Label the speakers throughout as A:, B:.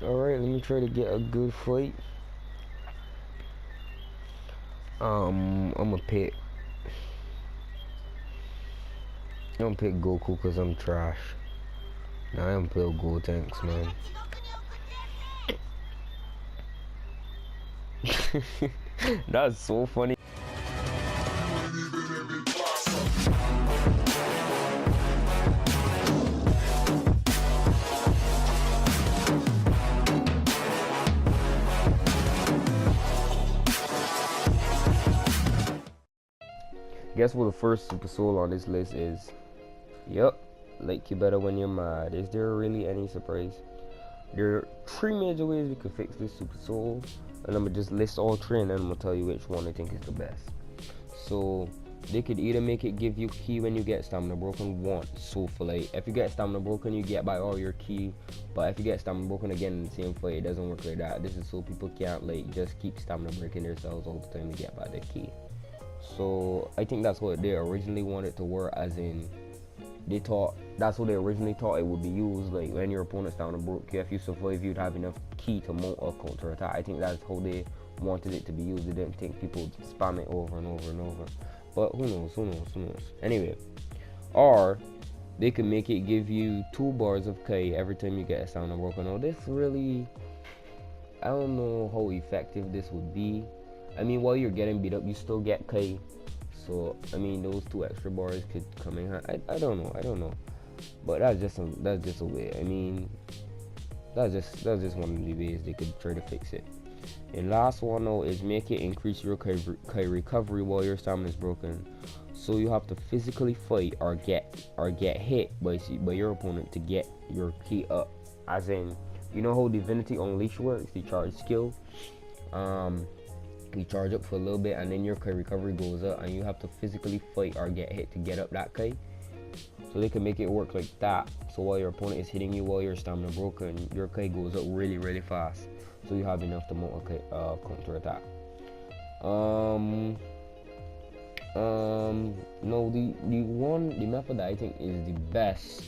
A: Alright, let me try to get a good fight. I'm gonna pick Goku cause I'm trash. Nah, I'm play Goku, thanks, man. That's so funny. Guess what the first Super Soul on this list is? Yup, like you better when you're mad. Is there really any surprise? There are three major ways we could fix this Super Soul, and I'm gonna just list all three and then I'm gonna tell you which one I think is the best. So they could either make it give you key when you get stamina broken once. So for like, if you get stamina broken, you get by all your key. But if you get stamina broken again in the same fight, it doesn't work like that. This is so people can't like just keep stamina breaking themselves all the time to get by the key. So I think that's what they originally wanted to work, as in they thought that's what they originally thought it would be used. Like when your opponent's down and broke, if you survive, you'd have enough key to mount a counter attack. I think that's how they wanted it to be used. They didn't think people would spam it over and over and over. But who knows? Anyway, or they could make it give you 2 bars of K every time you get a stamina broken. Now this really, I don't know how effective this would be. I mean, while you're getting beat up, you still get K. So I mean, those 2 extra bars could come in handy. I don't know. But that's just a way. I mean, that's just one of the ways they could try to fix it. And last one though is make it increase your K recovery while your stamina is broken. So you have to physically fight or get hit by your opponent to get your key up. As in, you know how Divinity Unleashed works? The charge skill. You charge up for a little bit and then your K recovery goes up and you have to physically fight or get hit to get up that K. So they can make it work like that. So while your opponent is hitting you while your stamina broken, your K goes up really fast. So you have enough to mount a counter attack. No, the method that I think is the best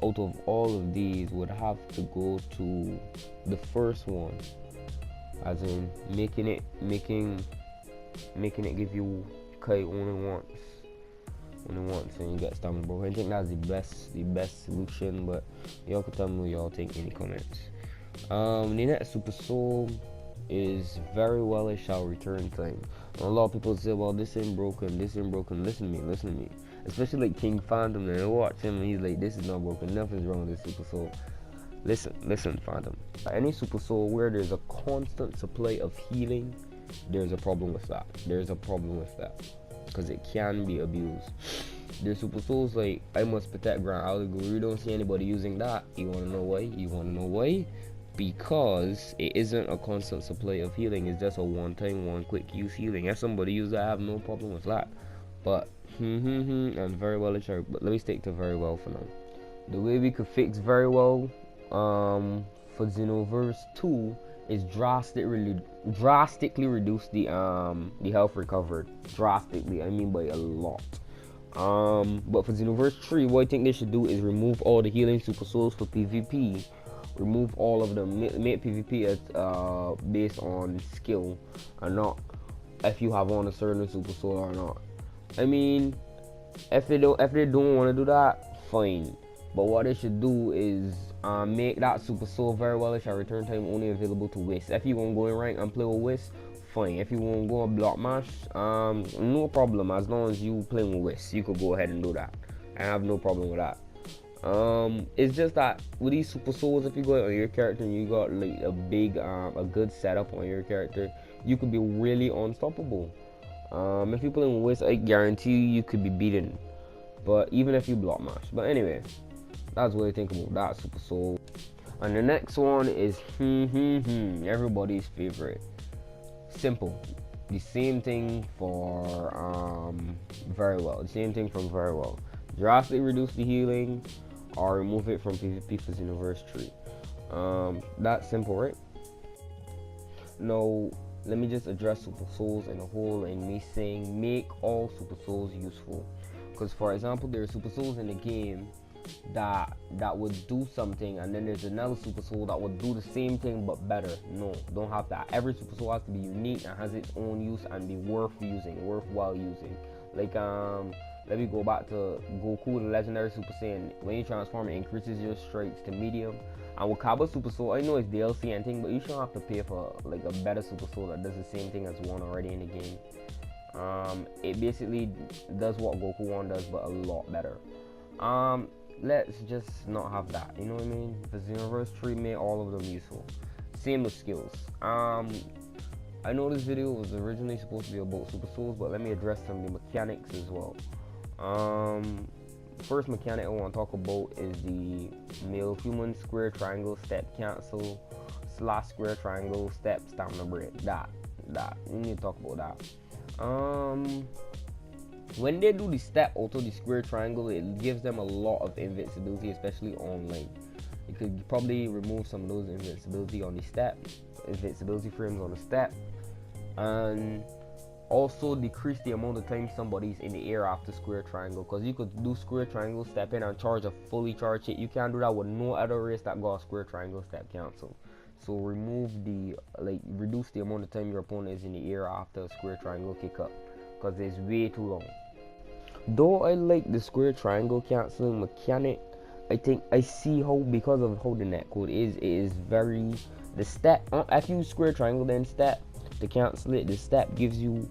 A: out of all of these would have to go to the first one. As in making it give you K only once and you get stamina broken. I think that's the best solution, but y'all can tell me what y'all think in the comments. The next Super Soul is very well it shall return time. And a lot of people say, well, this ain't broken. Listen to me. Especially like King Phantom, and I watch him and he's like, this is not broken, nothing's wrong with this Super Soul. Listen, Phantom. Any Super Soul where there's a constant supply of healing, there's a problem with that. Because it can be abused. There's Super Souls like I must protect Grand Allegory. You don't see anybody using that. You wanna know why? Because it isn't a constant supply of healing. It's just a one-time, one quick use healing. If somebody uses that, I have no problem with that. But and very well it's but let me stick to very well for now. The way we could fix very well for Xenoverse 2 is drastically reduce the health recovered. Drastically, I mean by a lot. But for Xenoverse 3, what I think they should do is remove all the healing Super Souls for PvP. Remove all of them. Make PvP as based on skill and not if you have on a certain Super Soul or not. I mean, if they don't want to do that, fine. But what they should do is make that Super Soul very well. It shall return time only available to Whis. If you want to go in rank and play with Whis, fine. If you want to go a block match, no problem. As long as you play with Whis, you could go ahead and do that. I have no problem with that. It's just that with these Super Souls, if you go on your character and you got like a good setup on your character, you could be really unstoppable. If you play with Whis, I guarantee you could be beaten. But even if you block match. But anyway, that's what I think about that Super Soul. And the next one is everybody's favorite. Simple. The same thing for very well. The same thing from very well. Drastically reduce the healing or remove it from PvP for Xenoverse 3. That's simple, right? Now, let me just address Super Souls in a whole and me saying make all Super Souls useful. Because for example, there are Super Souls in the game that would do something, and then there's another super soul that would do the same thing but better. No, don't have that. Every super soul has to be unique and has its own use and be worthwhile using. Like let me go back to Goku, the legendary Super Saiyan. When you transform, it increases your strikes to medium. And with Kaba Super Soul, I know it's DLC and thing, but you shouldn't have to pay for like a better Super Soul that does the same thing as one already in the game. It basically does what Goku 1 does, but a lot better. Let's just not have that, you know what I mean? The Xenoverse tree made all of them useful. Same with skills. I know this video was originally supposed to be about Super Souls, but let me address some of the mechanics as well. First mechanic I want to talk about is the male human square triangle step cancel / square triangle step stamina break. That we need to talk about that. When they do the step auto the square triangle, it gives them a lot of invincibility, especially online. You could probably remove some of those invincibility on the step, invincibility frames on the step, and also decrease the amount of time somebody's in the air after square triangle, because you could do square triangle, step in and charge a fully charged hit. You can't do that with no other race that got a square triangle step cancel. So reduce the amount of time your opponent is in the air after a square triangle kick up, because it's way too long. Though I like the square triangle canceling mechanic, I think I see how, because of how the netcode is, it is very, the step, if you square triangle then step to cancel it, the step gives you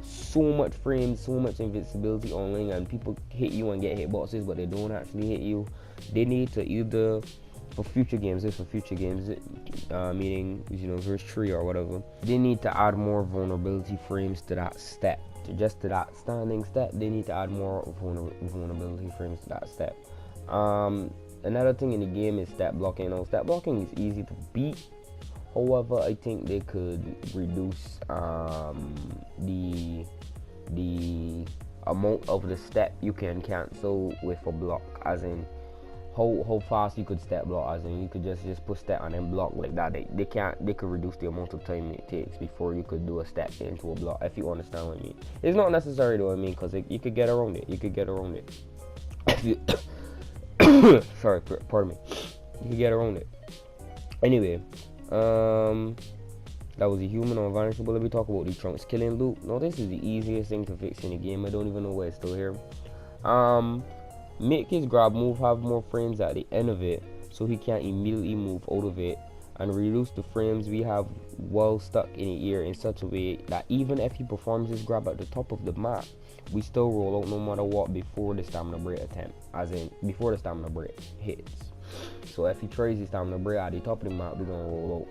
A: so much frames, so much invincibility online, and people hit you and get hitboxes, but they don't actually hit you. They need to either, for future games, meaning Xenoverse 3 or whatever, they need to add more vulnerability frames to that step. Just to that standing step, they need to add more vulnerability frames to that step. Another thing in the game is step blocking. Now, step blocking is easy to beat. However, I think they could reduce the amount of the step you can cancel with a block, as in how fast you could step block, as in you could just put step and then block like that. They could reduce the amount of time it takes before you could do a step into a block, if you understand what I mean. It's not necessary though, I mean, because you could get around it. Sorry, pardon me. You could get around it. Anyway, that was a human on Vanishable. Let me talk about the Trunks killing loop. Now, this is the easiest thing to fix in the game. I don't even know why it's still here. Make his grab move have more frames at the end of it, so he can't immediately move out of it, and reduce the frames we have while stuck in the air in such a way that even if he performs his grab at the top of the map, we still roll out no matter what before the stamina break attempt, as in before the stamina break hits. So if he tries his stamina break at the top of the map, we're gonna roll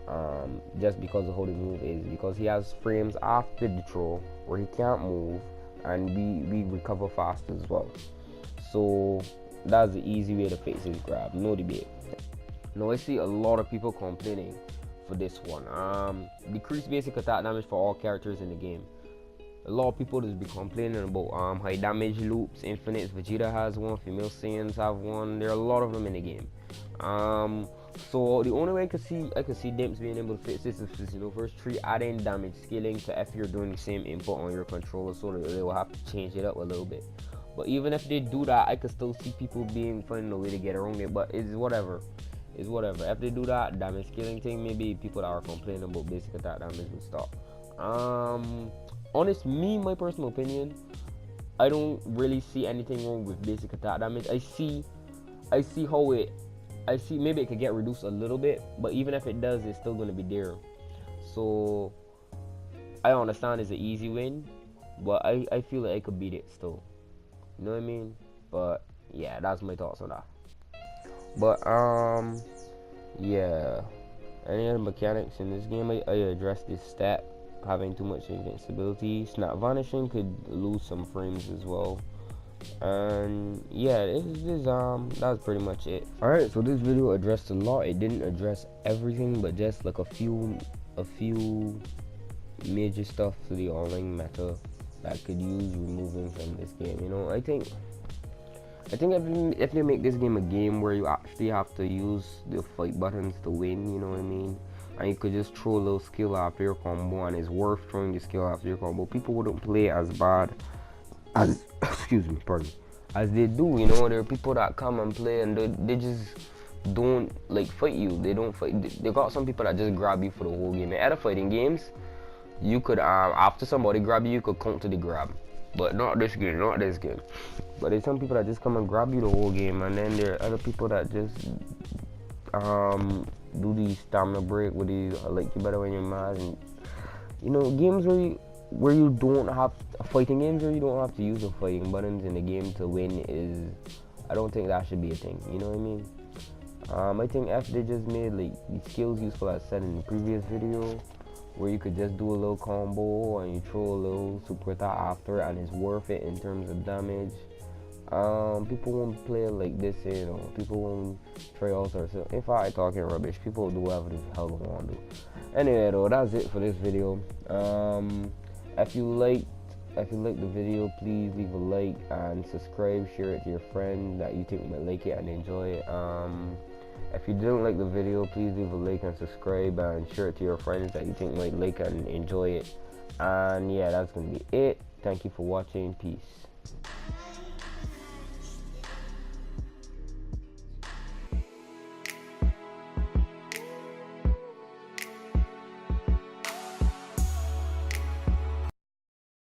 A: out. Just because of how the move is, because he has frames after the throw where he can't move, and we recover fast as well. So that's the easy way to fix his grab, no debate. Now, I see a lot of people complaining for this one. Decrease basic attack damage for all characters in the game. A lot of people just be complaining about high damage loops, infinites. Vegeta has one, female Saiyans have one. There are a lot of them in the game. So the only way I could see Dimps being able to fix this is Xenoverse 3 adding damage scaling to if you're doing the same input on your controller, so that they will have to change it up a little bit. But even if they do that, I could still see people finding a way to get around it. But it's whatever. If they do that damage scaling thing, maybe people that are complaining about basic attack damage will stop. My personal opinion, I don't really see anything wrong with basic attack damage. I see maybe it could get reduced a little bit, but even if it does, it's still going to be there. So I understand it's an easy win, but I feel like I could beat it still. You know what I mean? But yeah, that's my thoughts on that. But yeah, any other mechanics in this game? I addressed this stat having too much invincibility. Snap vanishing could lose some frames as well. And yeah, that's pretty much it. Alright, so this video addressed a lot. It didn't address everything, but just like a few major stuff to the online meta that could use removing from this game. You know, I think if they make this game a game where you actually have to use the fight buttons to win, you know what I mean, and you could just throw a little skill after your combo, and it's worth throwing the skill after your combo, people wouldn't play as bad as as they do. You know, there are people that come and play and they just don't like fight you. They don't fight. They got some people that just grab you for the whole game. In other fighting games, you could after somebody grab you, you could counter the grab. But not this game, not this game. But there's some people that just come and grab you the whole game, and then there are other people that just do the stamina break with the like you better when you're mad, and you know, games where you don't have fighting games where you don't have to use the fighting buttons in the game to win is, I don't think that should be a thing. You know what I mean? I think F they just made like the skills useful as said in the previous video, where you could just do a little combo and you throw a little super attack after it, and it's worth it in terms of damage. People won't play it like this, you know. People won't try all sorts of. If I talking rubbish, people do whatever the hell they want to do. Anyway, though, that's it for this video. If you liked the video, please leave a like and subscribe. Share it to your friends that you think might like it and enjoy it. If you didn't like the video, please leave a like and subscribe and share it to your friends that you think might like and enjoy it. And yeah, that's gonna be it. Thank you for watching. Peace.